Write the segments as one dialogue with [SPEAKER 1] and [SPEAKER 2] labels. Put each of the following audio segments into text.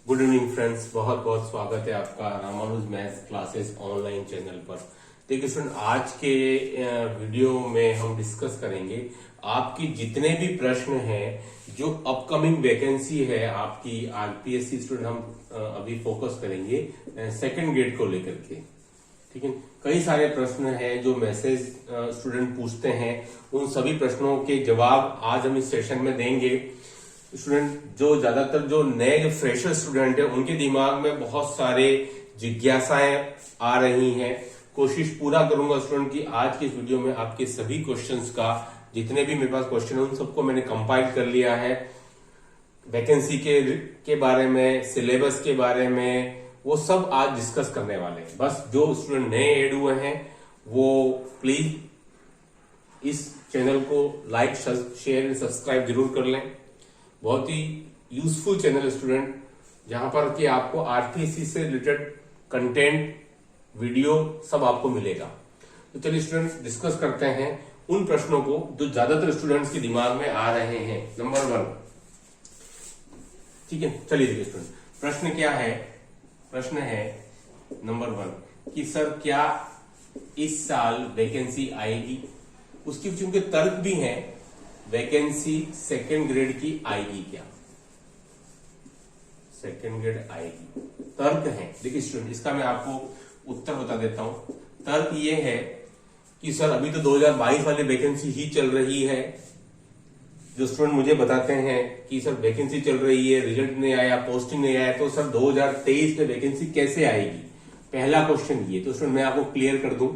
[SPEAKER 1] Good evening friends, बहुत बहुत स्वागत है आपका Ramanuj maths classes online channel पर। देखिए स्टूडेंट, आज के वीडियो में हम डिस्कस करेंगे आपकी जितने भी प्रश्न हैं जो अपकमिंग वैकेंसी है आपकी आरपीएससी स्टूडेंट, हम अभी फोकस करेंगे सेकंड ग्रेड को लेकर के। ठीक है, कई सारे प्रश्न हैं जो मैसेज स्टूडेंट पूछते हैं, उन सभी प्रश्नों के जवाब आज हम इस सेशन में देंगे। स्टूडेंट जो ज्यादातर जो नए जो फ्रेशर स्टूडेंट है उनके दिमाग में बहुत सारे जिज्ञासाएं आ रही हैं। कोशिश पूरा करूंगा स्टूडेंट की आज की इस वीडियो में आपके सभी क्वेश्चंस का, जितने भी मेरे पास क्वेश्चन है उन सबको मैंने कंपाइल कर लिया है। वैकेंसी के बारे में, सिलेबस के बारे में, वो सब आज डिस्कस करने वाले हैं। बस जो स्टूडेंट नए ऐड हुए हैं वो प्लीज इस चैनल को लाइक, शेयर एंड सब्सक्राइब जरूर कर लें। बहुत ही यूजफुल चैनल स्टूडेंट, जहां पर कि आपको आरपीएससी से रिलेटेड कंटेंट, वीडियो सब आपको मिलेगा। तो चलिए स्टूडेंट डिस्कस करते हैं उन प्रश्नों को जो ज्यादातर स्टूडेंट्स के दिमाग में आ रहे हैं। नंबर 1, ठीक है, चलिए देखिए स्टूडेंट, प्रश्न क्या है। प्रश्न है नंबर 1 कि सर क्या इस साल वैकेंसी आएगी। उसके पीछे उनके तर्क भी हैं। वैकेंसी सेकेंड ग्रेड की आएगी क्या, सेकेंड ग्रेड आएगी, तर्क है। देखिए स्टूडेंट, इसका मैं आपको उत्तर बता देता हूं। तर्क ये है कि सर अभी तो 2022 वाली वैकेंसी ही चल रही है। जो स्टूडेंट मुझे बताते हैं कि सर वैकेंसी चल रही है, रिजल्ट नहीं आया, पोस्टिंग नहीं आया, तो सर 2023 में वैकेंसी कैसे आएगी, पहला क्वेश्चन ये। तो स्टूडेंट मैं आपको क्लियर कर दूं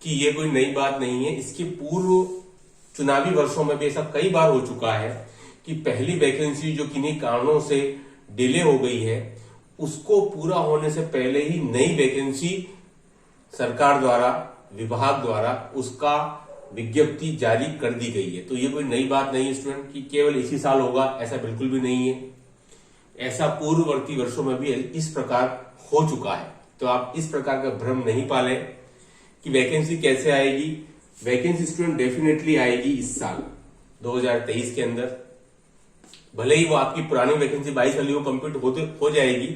[SPEAKER 1] कि ये कोई नई बात नहीं है। इसके पूर्व चुनावी वर्षों में भी ऐसा कई बार हो चुका है कि पहली वैकेंसी जो किन्हीं कारणों से डिले हो गई है, उसको पूरा होने से पहले ही नई वैकेंसी सरकार द्वारा, विभाग द्वारा उसका विज्ञप्ति जारी कर दी गई है। तो ये कोई नई बात नहीं है स्टूडेंट कि केवल इसी साल होगा, ऐसा बिल्कुल भी नहीं है। ऐसा पूर्ववर्ती वर्षों में भी इस प्रकार हो चुका है। तो आप इस प्रकार का भ्रम नहीं पालें कि वैकेंसी कैसे आएगी। वैकेंसी स्टूडेंट डेफिनेटली आएगी इस साल 2023 के अंदर। भले ही वो आपकी पुरानी वैकेंसी 22 वाली वो कंप्लीट हो जाएगी,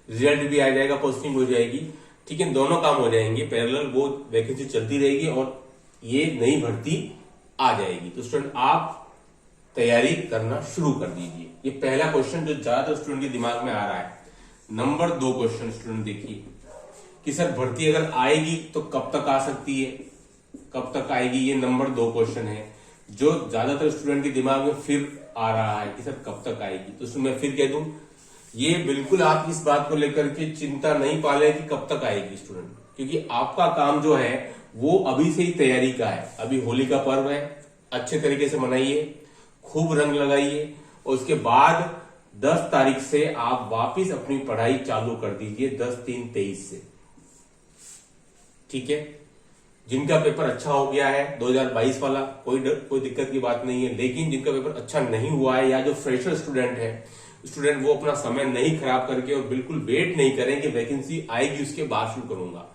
[SPEAKER 1] रिजल्ट भी आ जाएगा, पोस्टिंग हो जाएगी, ठीक है, दोनों काम हो जाएंगे पैरेलल, वो वैकेंसी चलती रहेगी और ये नई भर्ती आ जाएगी। तो स्टूडेंट आप तैयारी करना शुरू कर दीजिए। ये पहला क्वेश्चन जो ज्यादातर स्टूडेंट के दिमाग में आ रहा है। नंबर 2 क्वेश्चन स्टूडेंट देखिए कि सर भर्ती अगर आएगी तो कब तक आ सकती है, कब तक आएगी, ये नंबर 2 क्वेश्चन है जो ज्यादातर स्टूडेंट के दिमाग में फिर आ रहा है कि सर कब तक आएगी। तो मैं फिर कह दूं, ये बिल्कुल आप इस बात को लेकर के चिंता नहीं पाले कि कब तक आएगी स्टूडेंट, क्योंकि आपका काम जो है वो अभी से ही तैयारी का है। अभी होली का पर्व है, अच्छे तरीके से मनाइए, खूब रंग लगाइए और उसके बाद 10 तारीख से आप वापिस अपनी पढ़ाई चालू कर दीजिए, 10/3/23 से, ठीक है। जिनका पेपर अच्छा हो गया है 2022 वाला, कोई दिक्कत की बात नहीं है। लेकिन जिनका पेपर अच्छा नहीं हुआ है या जो फ्रेशर स्टूडेंट है, स्टूडेंट वो अपना समय नहीं खराब करके और बिल्कुल वेट नहीं करें कि वैकेंसी आएगी उसके बाद शुरू करूंगा।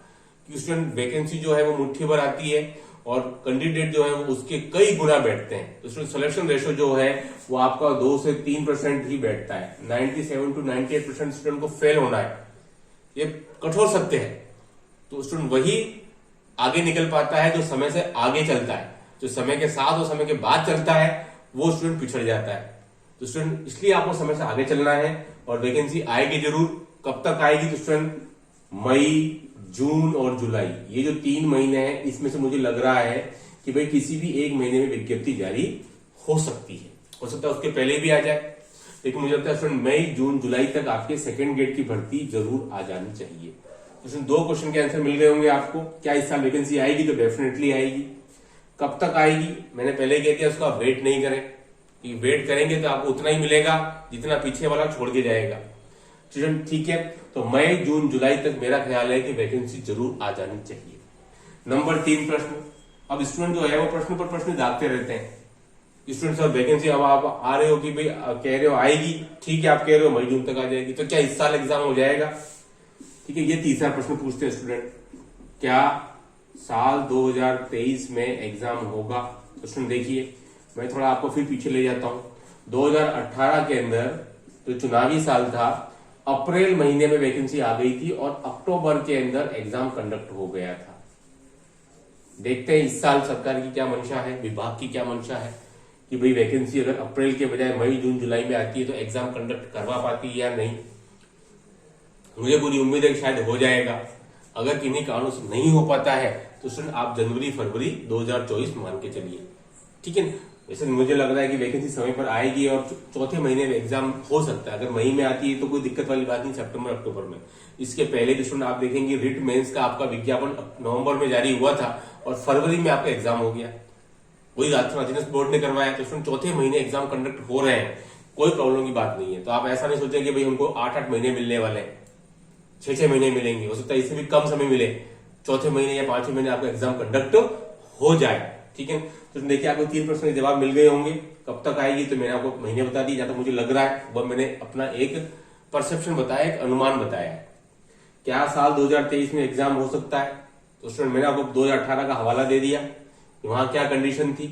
[SPEAKER 1] क्योंकि स्टूडेंट वैकेंसी जो है वो मुट्ठी भर आती है और कैंडिडेट जो है वो उसके कई गुना बैठते हैं। तो स्टूडेंट सिलेक्शन रेशो जो है वो आपका 2 से 3% ही बैठता है। 97 to 98% स्टूडेंट को फेल होना है, ये कठोर सत्य है। तो स्टूडेंट वही आगे निकल पाता है जो समय से आगे चलता है। जो समय के साथ और समय के बाद चलता है वो स्टूडेंट पिछड़ जाता है। तो स्टूडेंट इसलिए आपको समय से आगे चलना है और वैकेंसी आएगी जरूर। कब तक आएगी तो स्टूडेंट मई, जून और जुलाई, ये जो 3 महीने हैं, इसमें से मुझे लग रहा है कि भाई किसी भी एक महीने में विज्ञप्ति जारी हो सकती है। हो सकता है उसके पहले भी आ जाए, लेकिन मुझे लगता है स्टूडेंट मई, जून, जुलाई तक आपके सेकेंड ग्रेड की भर्ती जरूर आ जानी चाहिए। तो 2 क्वेश्चन के आंसर मिल गए होंगे आपको। क्या इस साल वैकेंसी आएगी? तो डेफिनेटली आएगी। कब तक आएगी? मैंने पहले कह दिया, उसका वेट नहीं करें, कि वेट करेंगे तो आपको उतना ही मिलेगा जितना पीछे वाला छोड़ के जाएगा। स्टूडेंट ठीक है, तो मई, जून, जुलाई तक मेरा ख्याल है कि वैकेंसी जरूर आ जानी चाहिए। नंबर 3 प्रश्न। अब स्टूडेंट जो है वो प्रश्न पर प्रश्न दागते रहते हैं। स्टूडेंट सर वैकेंसी अब आप आ रहे हो कि भाई कह रहे हो आएगी, ठीक है, आप कह रहे हो मई, जून तक आ जाएगी, तो क्या इस साल एग्जाम हो जाएगा? ठीक है, ये तीसरा प्रश्न पूछते हैं स्टूडेंट, क्या साल 2023 में एग्जाम होगा? तो स्टूडेंट देखिए, मैं थोड़ा आपको फिर पीछे ले जाता हूं। 2018 के अंदर जो चुनावी साल था अप्रैल महीने में वैकेंसी आ गई थी और अक्टूबर के अंदर एग्जाम कंडक्ट हो गया था। देखते हैं इस साल सरकार की क्या मंशा है, विभाग की क्या मंशा है कि भाई वैकेंसी अगर अप्रैल के बजाय मई जून जुलाई में आती है तो एग्जाम कंडक्ट करवा पाती है या नहीं। मुझे पूरी उम्मीद है कि शायद हो जाएगा। अगर किन्हीं कारणों से नहीं हो पाता है तो स्टूडेंट आप जनवरी फरवरी 2024 मान के चलिए, ठीक है। वैसे मुझे लग रहा है कि वैकेंसी समय पर आएगी और चौथे महीने में एग्जाम हो सकता है। अगर मई में आती है तो कोई दिक्कत वाली बात नहीं, सितंबर अक्टूबर में। इसके पहले भी स्टूडेंट आप देखेंगे रिट मेंस का आपका विज्ञापन नवंबर में जारी हुआ था और फरवरी में आपका एग्जाम हो गया। वही राजस्थान अधीनस्थ बोर्ड ने करवाया। तो स्टूडेंट चौथे महीने एग्जाम कंडक्ट हो रहे हैं, कोई प्रॉब्लम की बात नहीं है। तो आप ऐसा नहीं सोचें कि भाई हमको 8-8 महीने मिलने वाले हैं, 6-6 महीने मिलेंगे। हो सकता है इससे भी कम समय मिले, चौथे महीने या 5वें महीने आपका एग्जाम कंडक्ट हो जाए, ठीक है। तो देखिए आपको 3 प्रश्न के जवाब मिल गए होंगे। कब तक आएगी तो मैंने आपको महीने बता दी, जहां तक मुझे लग रहा है वह मैंने अपना एक परसेप्शन बताया, एक अनुमान बताया है। क्या साल 2023 में एग्जाम हो सकता है? तो स्टूडेंट मैंने आपको 2018 का हवाला दे दिया, वहां क्या कंडीशन थी।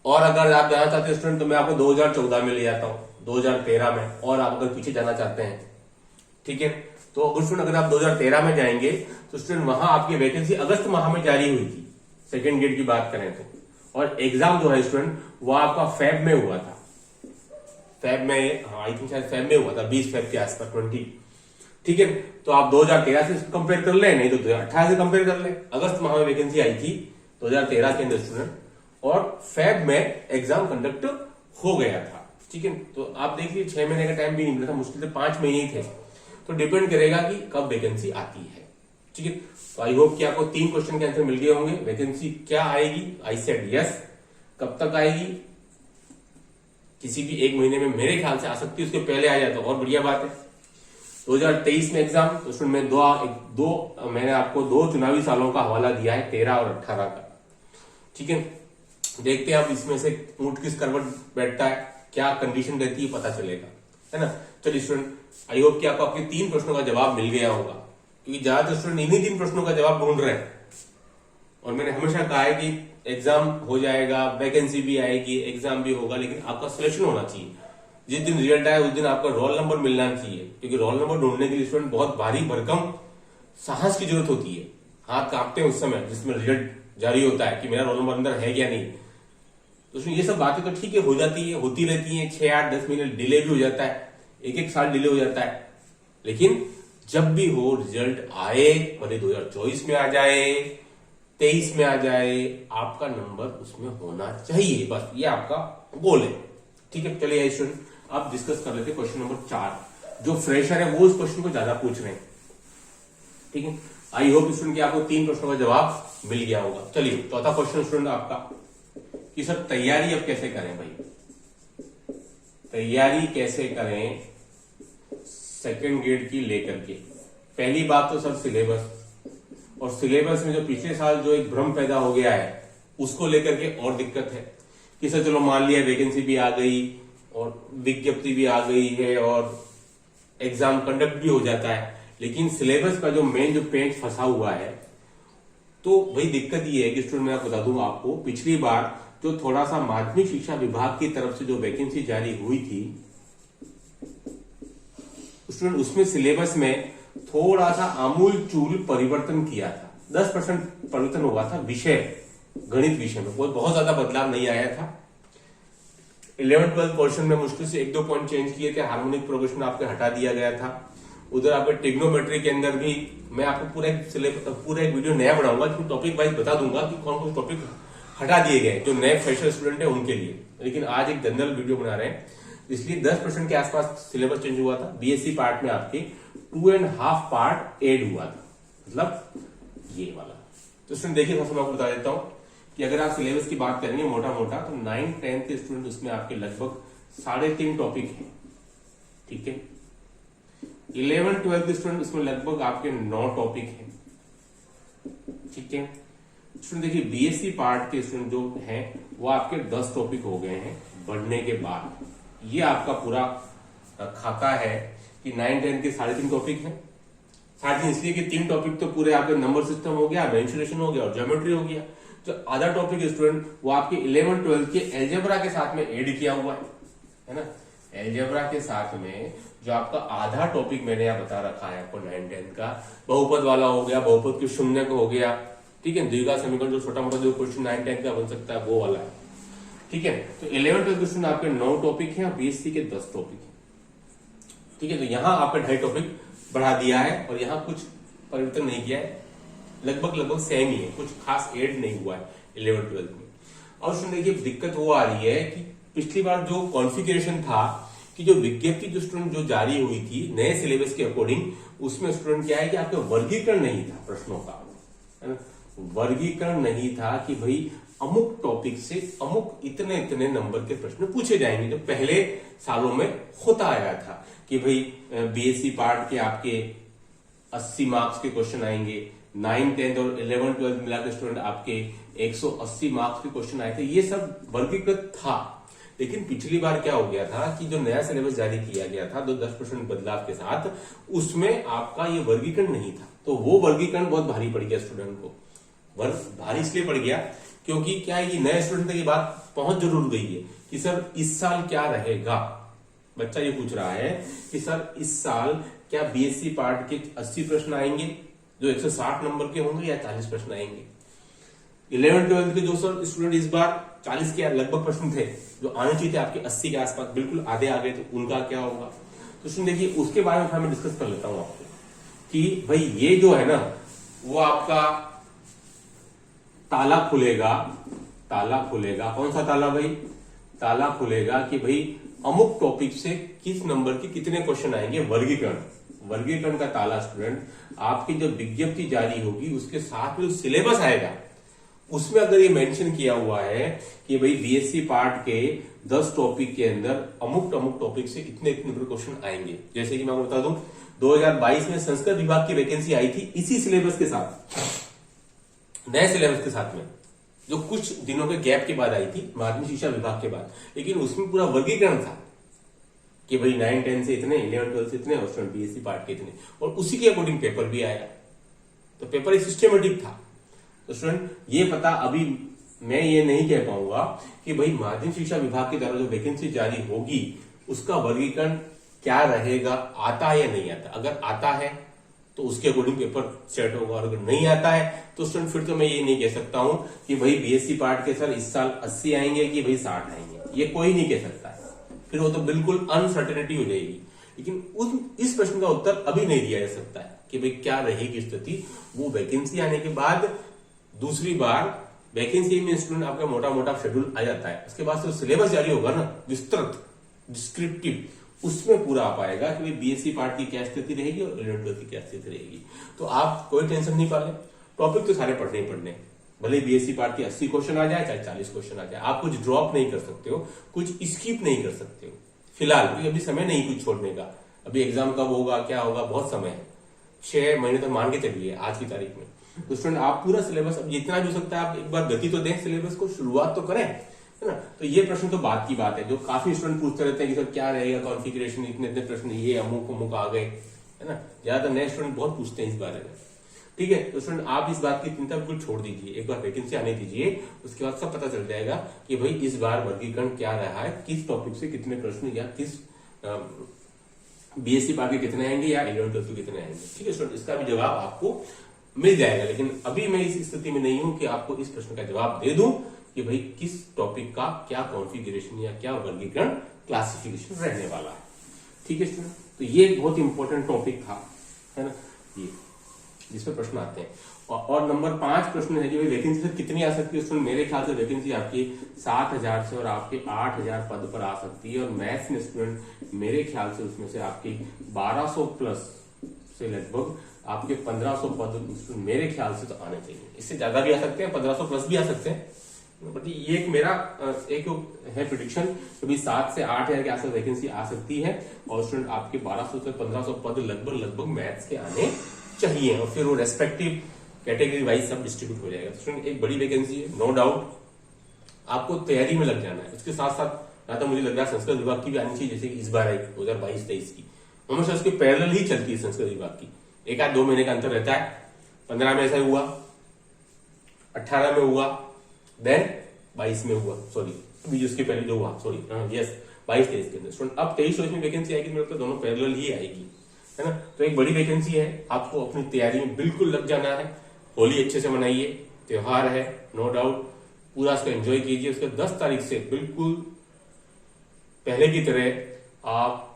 [SPEAKER 1] और अगर आप जाना चाहते हैं स्टूडेंट तो मैं आपको 2014 में ले जाता हूं, 2013 में, और आप अगर पीछे जाना चाहते हैं, ठीक है। तो अगर स्टूडेंट अगर आप 2013 में जाएंगे तो स्टूडेंट वहां आपकी वैकेंसी अगस्त माह में जारी हुई थी, सेकेंड गेट की बात करें तो। और एग्जाम जो है स्टूडेंट वो आपका फेब में हुआ था, फेब में, हाँ आई थिंक शायद फेब में हुआ था, 20 फेब के आसपास 20, ठीक है। तो आप 2013 से कंपेयर कर ले, नहीं तो 2018 से कंपेयर कर ले। अगस्त माह में वैकेंसी आई थी 2013 के अंदर स्टूडेंट, और फेब में एग्जाम कंडक्ट हो गया था, ठीक है। तो आप देखिए 6 महीने का टाइम भी नहीं मिला था, मुश्किल से 5 महीने ही थे। तो डिपेंड करेगा कि कब वैकेंसी आती है, ठीक है। तो आई होप कि आपको 3 क्वेश्चन के आंसर मिल गए होंगे। वैकेंसी क्या आएगी? I said yes. कब तक आएगी? किसी भी एक महीने में मेरे ख्याल से आ सकती है, उसके पहले आ जाए तो और बढ़िया बात है। 2023 में एग्जाम, तो उसमें मैं मैंने आपको 2 चुनावी सालों का हवाला दिया है, 13 और 18 का, ठीक है। देखते हैं अब इसमें से ऊंट किस करवट बैठता है, क्या कंडीशन रहती है, पता चलेगा, है ना। चलिए स्टूडेंट, आई होप कि आपको आपके 3 प्रश्नों का जवाब मिल गया होगा, क्योंकि ज्यादातर स्टूडेंट इन्हीं 3 प्रश्नों का जवाब ढूंढ रहे हैं। और मैंने हमेशा कहा है कि एग्जाम हो जाएगा, वैकेंसी भी आएगी, एग्जाम भी होगा, लेकिन आपका सिलेक्शन होना चाहिए। जिस दिन रिजल्ट आए उस दिन आपका रोल नंबर मिलना चाहिए, क्योंकि रोल नंबर ढूंढने के लिए स्टूडेंट बहुत भारी भरकम साहस की जरूरत होती है। हाथ कांपते हैं उस समय जिसमें रिजल्ट जारी होता है कि मेरा रोल नंबर अंदर है या नहीं। तो उसमें ये सब बातें तो ठीक है, हो जाती है, होती रहती है। 6, 8, 10 महीने डिले भी हो जाता है, 1-1 साल डिले हो जाता है, लेकिन जब भी हो रिजल्ट आए, भले 2024 में आ जाए, 23 में आ जाए, आपका नंबर उसमें होना चाहिए, बस ये आपका गोल है, ठीक है। चलिए स्टूडेंट अब डिस्कस कर लेते हैं क्वेश्चन नंबर 4। जो फ्रेशर है वो इस क्वेश्चन को ज्यादा पूछ रहे हैं, ठीक है। आई होप स्टूडेंट कि आपको 3 प्रश्नों का जवाब मिल गया होगा। चलिए चौथा क्वेश्चन स्टूडेंट आपका कि सर तैयारी अब कैसे करें भाई, तैयारी कैसे करें सेकंड ग्रेड की लेकर के। पहली बात तो सर सिलेबस, और सिलेबस में जो पिछले साल जो एक भ्रम पैदा हो गया है उसको लेकर के और दिक्कत है कि सर चलो मान लिया वैकेंसी भी आ गई और विज्ञप्ति भी आ गई है और एग्जाम कंडक्ट भी हो जाता है, लेकिन सिलेबस का जो मेन जो पेंच फंसा हुआ है। तो वही दिक्कत ये है कि स्टूडेंट मैं बता दूंगा आपको, पिछली बार जो थोड़ा सा माध्यमिक शिक्षा विभाग की तरफ से जो वैकेंसी जारी हुई थी स्टूडेंट, उसमें सिलेबस में थोड़ा सा आमूल चूल परिवर्तन किया था। 10% परिवर्तन हुआ था विषय, गणित विषय में, कोई बहुत ज्यादा बदलाव नहीं आया था। 11-12 पोर्शन में मुश्किल से 1-2 पॉइंट चेंज किए थे, हार्मोनिक प्रोग्रेशन आपके हटा दिया गया था। उधर आपके ट्रिग्नोमेट्री के अंदर भी मैं आपको पूरा एक वीडियो नया बनाऊंगा, टॉपिक वाइज बता दूंगा कि कौन कौन टॉपिक हटा दिए गए जो नए फ्रेशर स्टूडेंट है उनके लिए। लेकिन आज एक जनरल वीडियो बना रहे हैं, इसलिए 10% के आसपास सिलेबस चेंज हुआ था। बीएससी पार्ट में आपके 2.5 पार्ट एड हुआ था, मतलब ये वाला। तो स्टूडेंट देखिए, सबसे मैं आपको बता देता हूं कि अगर आप सिलेबस की बात करेंगे मोटा मोटा तो 9-10 के स्टूडेंट उसमें आपके लगभग 3.5 टॉपिक है, ठीक है। 11-12 के स्टूडेंट उसमें लगभग आपके 9 टॉपिक है, ठीक है। स्टूडेंट देखिए, बीएससी पार्ट के स्टूडेंट जो हैं वो आपके 10 टॉपिक हो गए हैं बढ़ने के बाद। ये आपका पूरा खाता है कि 9-10 के 3.5 टॉपिक है। 3.5 इसलिए कि 3 टॉपिक तो पूरे आपके नंबर सिस्टम हो गया, मेंसुरेशन हो गया और ज्योमेट्री हो गया। जो अदर टॉपिक स्टूडेंट वो आपके 11-12 के एल्जेब्रा के साथ में ऐड किया हुआ है ना। एलजेब्रा के साथ में जो आपका आधा टॉपिक मैंने यहाँ बता रखा है आपको 9-10 का, बहुपद वाला हो गया, बहुपद के शून्य का हो गया, ठीक है, द्विघात समीकरण जो छोटा मोटा जो क्वेश्चन 9-10 का बन सकता है वो वाला है, ठीक है। तो 11-12 क्वेश्चन आपके 9 टॉपिक है और बीएससी के 10 टॉपिक है, ठीक है। तो यहाँ आपका 2.5 टॉपिक बढ़ा दिया है और यहाँ कुछ परिवर्तन नहीं किया है, लगभग सेम ही है, कुछ खास ऐड नहीं हुआ है 11-12 में। और सुन देखिए दिक्कत वो आ रही है कि पिछली बार जो कॉन्फ़िगरेशन था कि जो विज्ञप्ति जो स्टूडेंट जो जारी हुई थी नए सिलेबस के अकॉर्डिंग, उसमें स्टूडेंट क्या है कि आपका वर्गीकरण नहीं था प्रश्नों का, है ना, वर्गीकरण नहीं था कि भाई अमुक टॉपिक से अमुक इतने इतने नंबर के प्रश्न पूछे जाएंगे, जो पहले सालों में होता आया था कि भाई बीएससी पार्ट के आपके 80 मार्क्स के क्वेश्चन आएंगे, 9, 10 और 11-12 मिला के स्टूडेंट आपके 180 मार्क्स के क्वेश्चन आए थे, ये सब वर्गीकृत था। लेकिन पिछली बार क्या हो गया था कि जो नया सिलेबस जारी किया गया था 10% बदलाव के साथ, उसमें आपका ये वर्गीकरण नहीं था, तो वो वर्गीकरण बहुत भारी पड़ गया स्टूडेंट को। भारी इसलिए पड़ गया क्योंकि क्या है, ये नए स्टूडेंट तक ये बात पहुंच जरूर गई है कि सर इस साल क्या रहेगा। बच्चा ये पूछ रहा है कि सर इस साल क्या बीएससी पार्ट के 80 प्रश्न आएंगे जो 160 नंबर के होंगे या 40 प्रश्न आएंगे। 11-12 के जो सर स्टूडेंट इस बार 40 के लगभग प्रश्न थे जो आने चाहिए थे आपके 80 के आसपास, बिल्कुल आधे आ गए, तो उनका क्या होगा। तो सुन देखिए उसके बारे में मैं डिस्कस कर लेता हूं आपको कि भाई ये जो है ना वो आपका ताला खुलेगा, कौन सा ताला भाई, ताला खुलेगा कि भाई अमुक टॉपिक से किस नंबर के कितने क्वेश्चन आएंगे। वर्गीकरण का ताला स्टूडेंट आपकी जब विज्ञप्ति जारी होगी उसके साथ में जो सिलेबस आएगा उसमें अगर ये मेंशन किया हुआ है कि भाई बीएससी पार्ट के 10 टॉपिक के अंदर अमुक टॉपिक से इतने इतने क्वेश्चन आएंगे। जैसे कि मैं आपको बता दूं 2022 में संस्कृत विभाग की वैकेंसी आई थी इसी सिलेबस के साथ, नए सिलेबस के साथ में, जो कुछ दिनों के गैप के बाद आई थी माध्यमिक शिक्षा विभाग के बाद, लेकिन उसमें पूरा वर्गीकरण था कि भाई 9-10 से इतने, 11-12 से इतने और बीएससी पार्ट के इतने, और उसी के अकॉर्डिंग पेपर भी आया। तो पेपर एक सिस्टमेटिक था। तो स्टूडेंट ये पता अभी मैं ये नहीं कह पाऊंगा कि भाई माध्यमिक शिक्षा विभाग के द्वारा जो वैकेंसी जारी होगी उसका वर्गीकरण क्या रहेगा, आता है या नहीं आता। अगर आता है तो उसके अकॉर्डिंग पेपर सेट होगा, और अगर नहीं आता है तो स्टूडेंट फिर तो मैं ये नहीं कह सकता हूं कि भाई बीएससी पार्ट के सर इस साल 80 आएंगे कि भाई 60 आएंगे, ये कोई नहीं कह सकता है, फिर वो तो बिल्कुल अनसर्टेनिटी हो जाएगी। लेकिन इस प्रश्न का उत्तर अभी नहीं दिया जा सकता है कि भाई क्या रहेगी स्थिति। वो वैकेंसी आने के बाद दूसरी बार वैकेंसी में स्टूडेंट आपका मोटा मोटा शेड्यूल आ जाता है, उसके बाद जो सिलेबस जारी होगा ना विस्तृत डिस्क्रिप्टिव, उसमें पूरा आ पाएगा कि भाई बीएससी पार्ट की क्या स्थिति रहेगी और 11-12 की क्या स्थिति रहेगी। तो आप कोई टेंशन नहीं पाले, टॉपिक तो सारे पढ़ने ही पढ़ने, भले बीएससी पार्ट के 80 क्वेश्चन आ जाए चाहे 40 क्वेश्चन आ जाए, आप कुछ ड्रॉप नहीं कर सकते हो, कुछ स्किप नहीं कर सकते हो फिलहाल, क्योंकि अभी समय नहीं कुछ छोड़ने का। अभी एग्जाम कब होगा क्या होगा बहुत समय है, 6 महीने तक मान के चलिए आज की तारीख में। तो स्टूडेंट आप पूरा सिलेबस अब जितना भी हो सकता है आप एक बार गति तो दें, सिलेबस को शुरुआत तो करें, है ना। तो ये प्रश्न तो बात की बात है, जो काफी स्टूडेंट पूछते रहते हैं कि सर क्या रहेगा कॉन्फ़िगरेशन, इतने इतने प्रश्न ये अमुक आ गए, है ना। ज्यादातर नए स्टूडेंट बहुत पूछते हैं इस बारे में, ठीक है। तो स्टूडेंट आप इस बात की चिंता बिल्कुल छोड़ दीजिए, एक बार वैकेंसी आने दीजिए, उसके बाद सब पता चल जाएगा कि भाई इस बार वर्गीकरण क्या रहा है, किस टॉपिक से कितने प्रश्न या किस बीएससी पार्ट के कितने आएंगे या 11-12 कितने आएंगे, ठीक है स्टूडेंट। इसका भी जवाब आपको मिल जाएगा, लेकिन अभी मैं इस स्थिति में नहीं हूं कि आपको इस प्रश्न का जवाब दे दूं कि भाई किस टॉपिक का क्या कॉन्फ़िगरेशन या क्या वर्गीकरण क्लासिफिकेशन रहने वाला है, ठीक है स्टूडेंट। तो ये एक बहुत इंपॉर्टेंट टॉपिक था, है ना, ये जिसमें प्रश्न आते हैं। और नंबर 5 प्रश्न है कि भाई वैकेंसी सर कितनी आ सकती है स्टूडेंट। मेरे ख्याल से वैकेंसी आपकी 7000 से और आपके 8000 पद पर आ सकती है, और मैथ्स में स्टूडेंट मेरे ख्याल से उसमें से आपकी 1200 प्लस से लगभग आपके 1500 पद मेरे ख्याल से तो आने चाहिए। इससे ज्यादा भी आ सकते हैं, 1500 प्लस भी आ सकते हैं, बट ये एक मेरा एक है प्रिडिक्शन कि भाई 7 से 8000 के आसपास वैकेंसी आ सकती है, और स्टूडेंट आपके 1200 से 1500 पद लगभग मैथ्स के आने चाहिए, और फिर वो रेस्पेक्टिव कैटेगरी वाइज सब डिस्ट्रीब्यूट हो जाएगा। स्टूडेंट एक बड़ी वैकेंसी है, नो डाउट, आपको तैयारी में लग जाना है। उसके साथ साथ तो मुझे लग रहा है संस्कृत विभाग की भी आनी चाहिए, जैसे कि इस बार आई 2022-23 की, हमेशा उसके पैरेलल ही चलती है संस्कृत विभाग की, 1-2 महीने का अंतर रहता है। 15 में ऐसा हुआ, 18 में हुआ, देन 22 में हुआ, सॉरी अभी उसके पहले जो हुआ, सॉरी यस 22-23 के अंदर स्टूडेंट। अब 23-24 में वैकेंसी आएगी, मेरे को दोनों पैरेलल ही आएगी, है ना। तो एक बड़ी वैकेंसी है, आपको अपनी तैयारी में बिल्कुल लग जाना है। होली अच्छे से मनाइए, त्योहार है नो डाउट, पूरा इसको एंजॉय कीजिए। उसके 10 तारीख से बिल्कुल पहले की तरह आप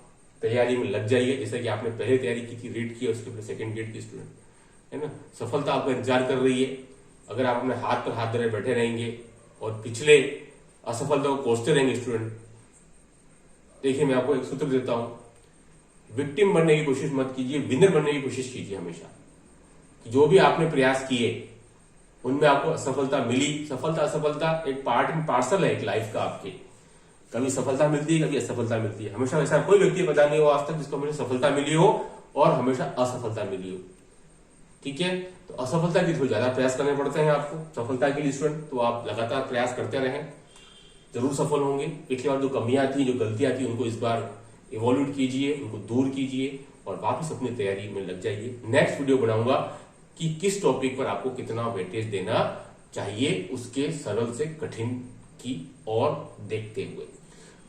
[SPEAKER 1] तैयारी में लग जाइए, जैसे कि आपने पहले तैयारी की थी, रीड किया, उसके बाद सेकंड गेट की स्टूडेंट, है ना। सफलता आपको इंतजार कर रही है। अगर आप अपने हाथ पर हाथ धरे बैठे रहेंगे और पिछले असफलता को कोसते रहेंगे स्टूडेंट, देखिए मैं आपको एक सूत्र देता हूं, विक्टिम बनने की कोशिश मत कीजिए, विनर बनने की कोशिश कीजिए हमेशा। जो भी आपने प्रयास किए उनमें आपको असफलता मिली, सफलता असफलता एक पार्ट एंड पार्सल है एक लाइफ का आपके। कभी सफलता मिलती है, कभी असफलता मिलती है। हमेशा ऐसा कोई व्यक्ति पता नहीं हो आज तक जिसको हमेशा सफलता मिली हो और हमेशा असफलता मिली हो, ठीक है। तो असफलता की थोड़ी ज्यादा प्रयास करने पड़ते हैं आपको सफलता के लिए स्टूडेंट, तो आप लगातार प्रयास करते रहें, जरूर सफल होंगे। पिछली बार जो कमियां थी, जो गलतियां थी, उनको इस बार इवॉल्यूट कीजिए, उनको दूर कीजिए और वापस अपनी तैयारी में लग जाइए। नेक्स्ट वीडियो बनाऊंगा कि किस टॉपिक पर आपको कितना वेटेज देना चाहिए, उसके सरल से कठिन की ओर देखते हुए।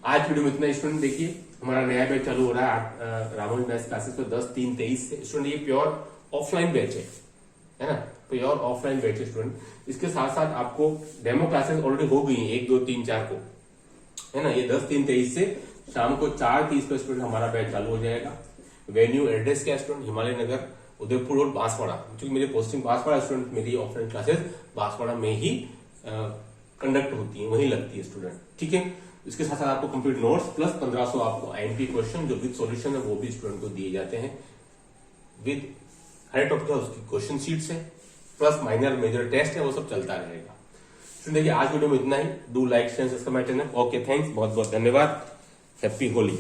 [SPEAKER 1] आज वीडियो में इतना स्टूडेंट। देखिए हमारा नया बैच चालू हो रहा है रामोल मैथ्स क्लासेस पे 10-3-23 से स्टूडेंट। ये प्योर ऑफलाइन बैच है ना, प्योर ऑफलाइन बैच है स्टूडेंट। इसके साथ साथ आपको डेमो क्लासेस ऑलरेडी हो गई हैं 1, 2, 3, 4 को, है ना। ये 10-3-23 से शाम को 4:30 पर स्टूडेंट हमारा बैच चालू हो जाएगा। वेन्यू एड्रेस क्या स्टूडेंट, हिमालय नगर, उदयपुर रोड, बांसवाड़ा। क्योंकि मेरी पोस्टिंग बांसवाड़ा स्टूडेंट, मेरी ऑफलाइन क्लासेस बांसवाड़ा में ही कंडक्ट होती है, वहीं लगती है स्टूडेंट, ठीक है। इसके साथ साथ आपको कंप्लीट नोट्स प्लस 1500 आपको आईएमपी क्वेश्चन जो विद सॉल्यूशन है वो भी स्टूडेंट को दिए जाते हैं। विद हर टॉपिक का उसकी क्वेश्चन शीट्स है, प्लस माइनर मेजर टेस्ट है, वो सब चलता रहेगा। देखिए आज वीडियो में इतना ही। Do like share subscribe my channel. Okay thanks, बहुत बहुत धन्यवाद। हैप्पी होली।